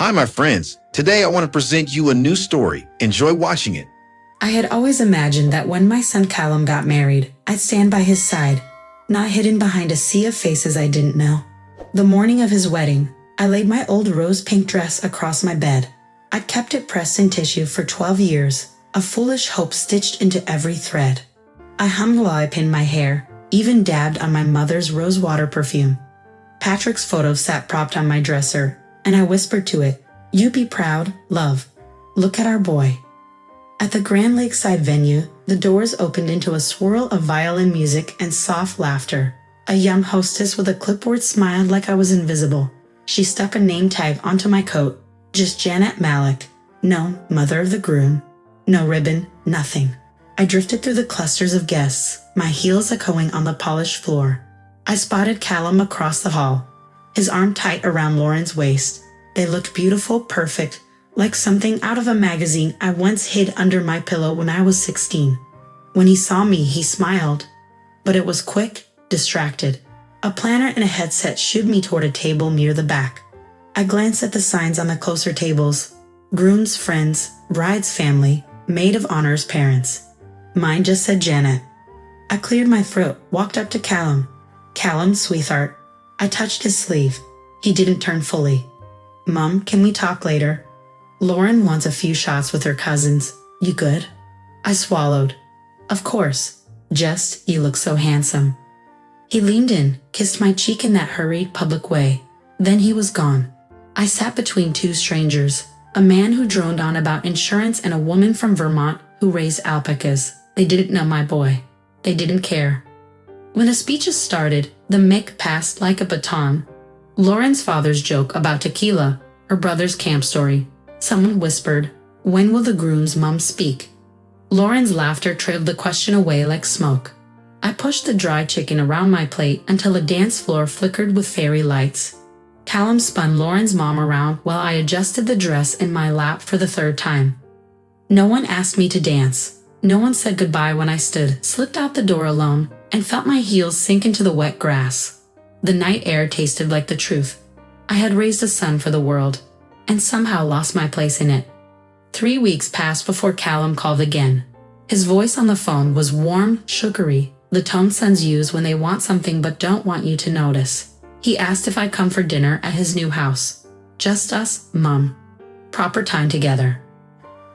Hi, my friends. Today I want to present you a new story. Enjoy watching it. I had always imagined that when my son Callum got married, I'd stand by his side, not hidden behind a sea of faces I didn't know. The morning of his wedding, I laid my old rose-pink dress across my bed. I'd kept it pressed in tissue for 12 years, a foolish hope stitched into every thread. I hummed while I pinned my hair, even dabbed on my mother's rosewater perfume. Patrick's photo sat propped on my dresser, and I whispered to it, "You be proud, love. Look at our boy." At the grand lakeside venue, the doors opened into a swirl of violin music and soft laughter. A young hostess with a clipboard smiled like I was invisible. She stuck a name tag onto my coat. Just Janet Malik. No mother of the groom. No ribbon, nothing. I drifted through the clusters of guests, my heels echoing on the polished floor. I spotted Callum across the hall, his arm tight around Lauren's waist. They looked beautiful, perfect, like something out of a magazine I once hid under my pillow when I was 16. When he saw me, he smiled. But it was quick, distracted. A planner and a headset shooed me toward a table near the back. I glanced at the signs on the closer tables. Groom's friends, bride's family, maid of honor's parents. Mine just said Janet. I cleared my throat, walked up to Callum. "Callum, sweetheart." I touched his sleeve. He didn't turn fully. "Mom, can we talk later? Lauren wants a few shots with her cousins. You good?" I swallowed. "Of course. Just, you look so handsome." He leaned in, kissed my cheek in that hurried public way. Then he was gone. I sat between two strangers, a man who droned on about insurance and a woman from Vermont who raised alpacas. They didn't know my boy. They didn't care. When the speeches started, the mic passed like a baton. Lauren's father's joke about tequila, her brother's camp story. Someone whispered, "When will the groom's mom speak?" Lauren's laughter trailed the question away like smoke. I pushed the dry chicken around my plate until the dance floor flickered with fairy lights. Callum spun Lauren's mom around while I adjusted the dress in my lap for the third time. No one asked me to dance. No one said goodbye when I slipped out the door alone, and felt my heels sink into the wet grass. The night air tasted like the truth. I had raised a son for the world, and somehow lost my place in it. 3 weeks passed before Callum called again. His voice on the phone was warm, sugary, the tone sons use when they want something but don't want you to notice. He asked if I'd come for dinner at his new house. Just us, Mom. Proper time together.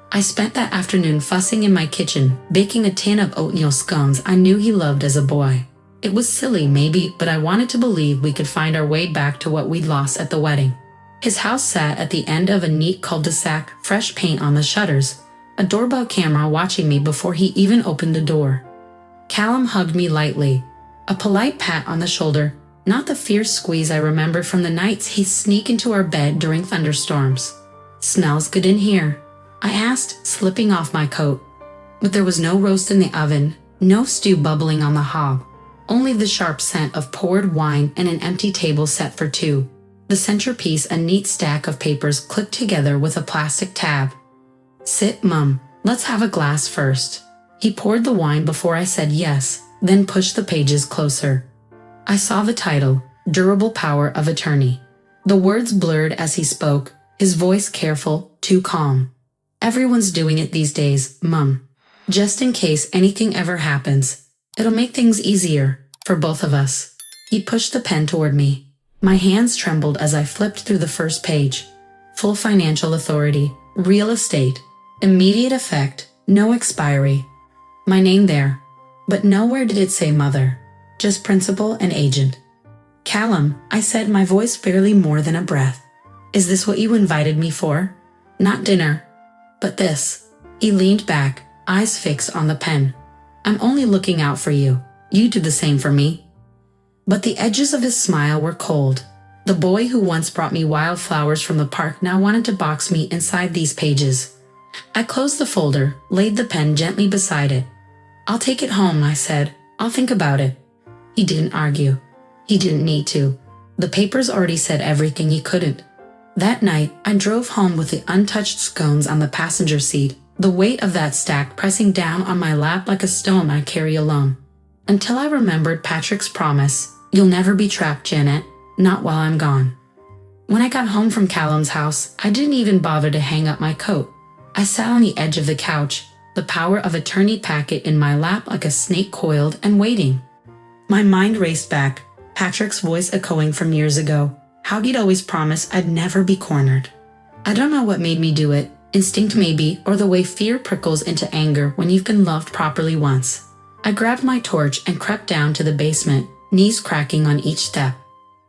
I spent that afternoon fussing in my kitchen, baking a tin of oatmeal scones I knew he loved as a boy. It was silly, maybe, but I wanted to believe we could find our way back to what we'd lost at the wedding. His house sat at the end of a neat cul-de-sac, fresh paint on the shutters, a doorbell camera watching me before he even opened the door. Callum hugged me lightly, a polite pat on the shoulder, not the fierce squeeze I remembered from the nights he'd sneak into our bed during thunderstorms. "Smells good in here?" I asked, slipping off my coat. But there was no roast in the oven, no stew bubbling on the hob, only the sharp scent of poured wine and an empty table set for two. The centerpiece, a neat stack of papers clipped together with a plastic tab. "Sit, Mum. Let's have a glass first." He poured the wine before I said yes, then pushed the pages closer. I saw the title, Durable Power of Attorney. The words blurred as he spoke, his voice careful, too calm. "Everyone's doing it these days, Mum. Just in case anything ever happens. It'll make things easier, for both of us." He pushed the pen toward me. My hands trembled as I flipped through the first page. Full financial authority, real estate, immediate effect, no expiry. My name there. But nowhere did it say mother. Just principal and agent. "Callum," I said, my voice barely more than a breath. "Is this what you invited me for? Not dinner. But this." He leaned back, eyes fixed on the pen. "I'm only looking out for you. You do the same for me." But the edges of his smile were cold. The boy who once brought me wildflowers from the park now wanted to box me inside these pages. I closed the folder, laid the pen gently beside it. "I'll take it home," I said. "I'll think about it." He didn't argue. He didn't need to. The papers already said everything he couldn't. That night, I drove home with the untouched scones on the passenger seat, the weight of that stack pressing down on my lap like a stone I carry alone. Until I remembered Patrick's promise, "You'll never be trapped, Janet, not while I'm gone." When I got home from Callum's house, I didn't even bother to hang up my coat. I sat on the edge of the couch, the power of attorney packet in my lap like a snake coiled and waiting. My mind raced back, Patrick's voice echoing from years ago, how he'd always promised I'd never be cornered. I don't know what made me do it, instinct maybe, or the way fear prickles into anger when you've been loved properly once. I grabbed my torch and crept down to the basement, knees cracking on each step.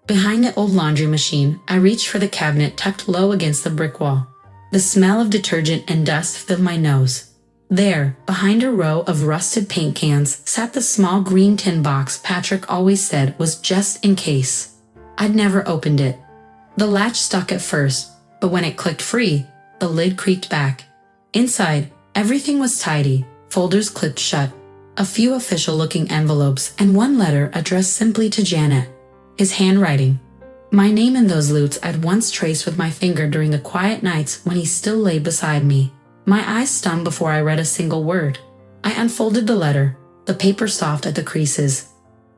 Behind the old laundry machine, I reached for the cabinet tucked low against the brick wall. The smell of detergent and dust filled my nose. There, behind a row of rusted paint cans, sat the small green tin box Patrick always said was just in case. I'd never opened it. The latch stuck at first, but when it clicked free, the lid creaked back. Inside, everything was tidy, folders clipped shut, a few official-looking envelopes, and one letter addressed simply to Janet. His handwriting. My name in those loots I'd once traced with my finger during the quiet nights when he still lay beside me. My eyes stung before I read a single word. I unfolded the letter, the paper soft at the creases.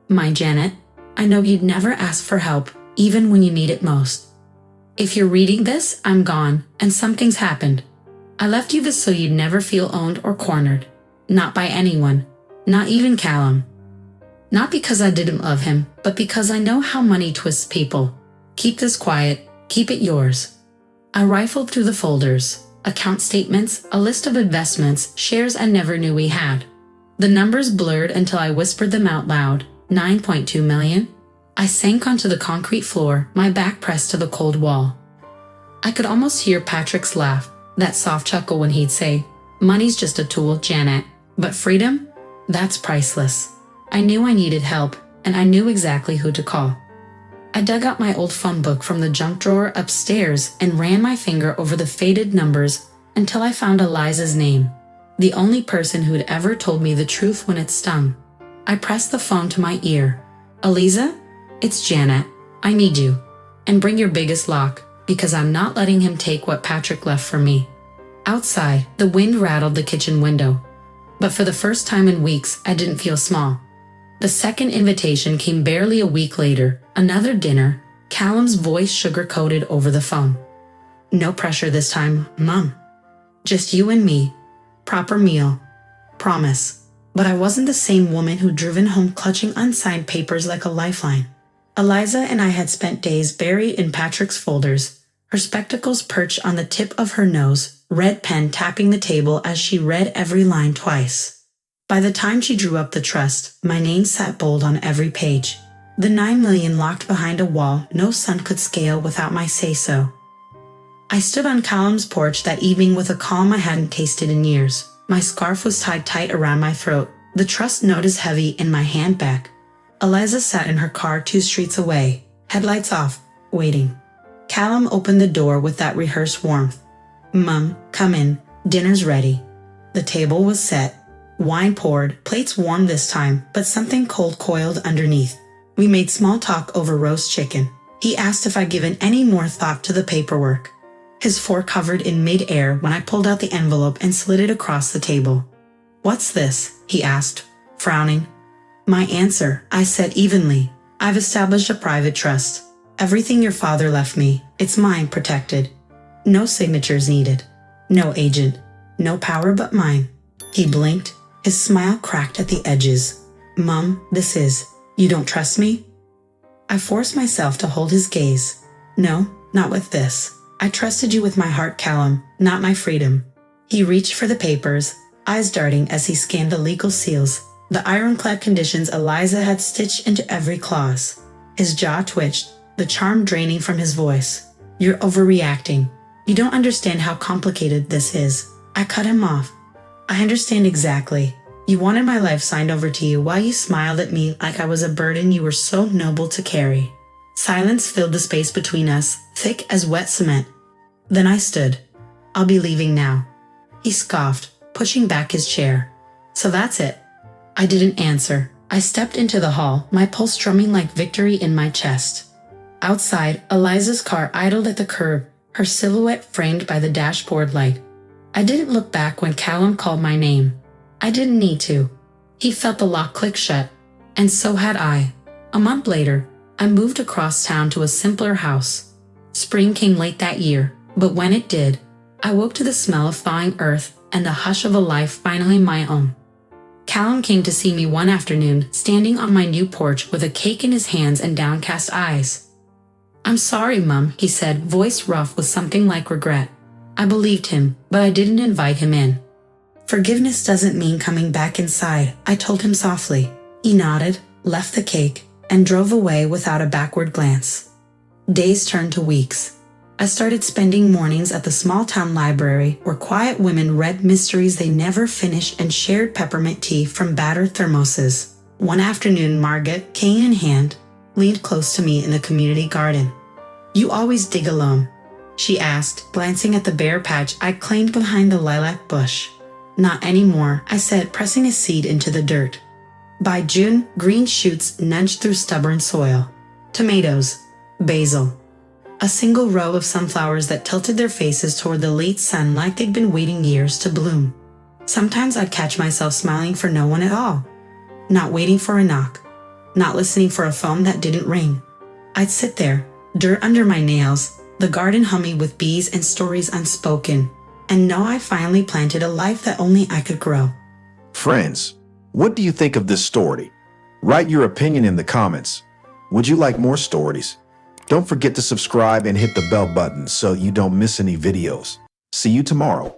My Janet, I know you'd never ask for help, even when you need it most. If you're reading this, I'm gone, and something's happened. I left you this so you'd never feel owned or cornered. Not by anyone. Not even Callum. Not because I didn't love him, but because I know how money twists people. Keep this quiet, keep it yours. I rifled through the folders, account statements, a list of investments, shares I never knew we had. The numbers blurred until I whispered them out loud. 9.2 million? I sank onto the concrete floor, my back pressed to the cold wall. I could almost hear Patrick's laugh, that soft chuckle when he'd say, "Money's just a tool, Janet, but freedom? That's priceless." I knew I needed help, and I knew exactly who to call. I dug out my old phone book from the junk drawer upstairs and ran my finger over the faded numbers until I found Eliza's name, the only person who'd ever told me the truth when it stung. I pressed the phone to my ear. "Eliza? It's Janet. I need you. And bring your biggest lock, because I'm not letting him take what Patrick left for me." Outside, the wind rattled the kitchen window. But for the first time in weeks, I didn't feel small. The second invitation came barely a week later, another dinner, Callum's voice sugar-coated over the phone. "No pressure this time, Mom. Just you and me. Proper meal. Promise." But I wasn't the same woman who'd driven home clutching unsigned papers like a lifeline. Eliza and I had spent days buried in Patrick's folders, her spectacles perched on the tip of her nose, red pen tapping the table as she read every line twice. By the time she drew up the trust, my name sat bold on every page. The 9 million locked behind a wall no sun could scale without my say-so. I stood on Callum's porch that evening with a calm I hadn't tasted in years. My scarf was tied tight around my throat, the trust notice heavy in my handbag. Eliza sat in her car 2 streets away, headlights off, waiting. Callum opened the door with that rehearsed warmth. "Mum, come in, dinner's ready." The table was set. Wine poured, plates warm this time, but something cold coiled underneath. We made small talk over roast chicken. He asked if I'd given any more thought to the paperwork. His fork hovered in mid-air when I pulled out the envelope and slid it across the table. "What's this?" he asked, frowning. "My answer," I said evenly. "I've established a private trust. Everything your father left me, it's mine protected. No signatures needed. No agent. No power but mine." He blinked. His smile cracked at the edges. "Mum, this is. You don't trust me?" I forced myself to hold his gaze. "No, not with this. I trusted you with my heart, Callum, not my freedom." He reached for the papers, eyes darting as he scanned the legal seals, the ironclad conditions Eliza had stitched into every clause. His jaw twitched, the charm draining from his voice. "You're overreacting. You don't understand how complicated this is." I cut him off. "I understand exactly. You wanted my life signed over to you while you smiled at me like I was a burden you were so noble to carry." Silence filled the space between us, thick as wet cement. Then I stood. "I'll be leaving now." He scoffed, pushing back his chair. "So that's it." I didn't answer. I stepped into the hall, my pulse drumming like victory in my chest. Outside, Eliza's car idled at the curb, her silhouette framed by the dashboard light. I didn't look back when Callum called my name. I didn't need to. He felt the lock click shut, and so had I. A month later, I moved across town to a simpler house. Spring came late that year, but when it did, I woke to the smell of thawing earth and the hush of a life finally my own. Callum came to see me one afternoon, standing on my new porch with a cake in his hands and downcast eyes. "I'm sorry, Mum," he said, voice rough with something like regret. I believed him, but I didn't invite him in. "Forgiveness doesn't mean coming back inside," I told him softly. He nodded, left the cake, and drove away without a backward glance. Days turned to weeks. I started spending mornings at the small-town library where quiet women read mysteries they never finished and shared peppermint tea from battered thermoses. One afternoon, Margaret, cane in hand, leaned close to me in the community garden. "You always dig alone?" she asked, glancing at the bare patch I claimed behind the lilac bush. "Not anymore," I said, pressing a seed into the dirt. By June, green shoots nudged through stubborn soil. Tomatoes, basil, a single row of sunflowers that tilted their faces toward the late sun like they'd been waiting years to bloom. Sometimes I'd catch myself smiling for no one at all, not waiting for a knock, not listening for a phone that didn't ring. I'd sit there, dirt under my nails, the garden humming with bees and stories unspoken, and know I finally planted a life that only I could grow. Friends, what do you think of this story? Write your opinion in the comments. Would you like more stories? Don't forget to subscribe and hit the bell button so you don't miss any videos. See you tomorrow.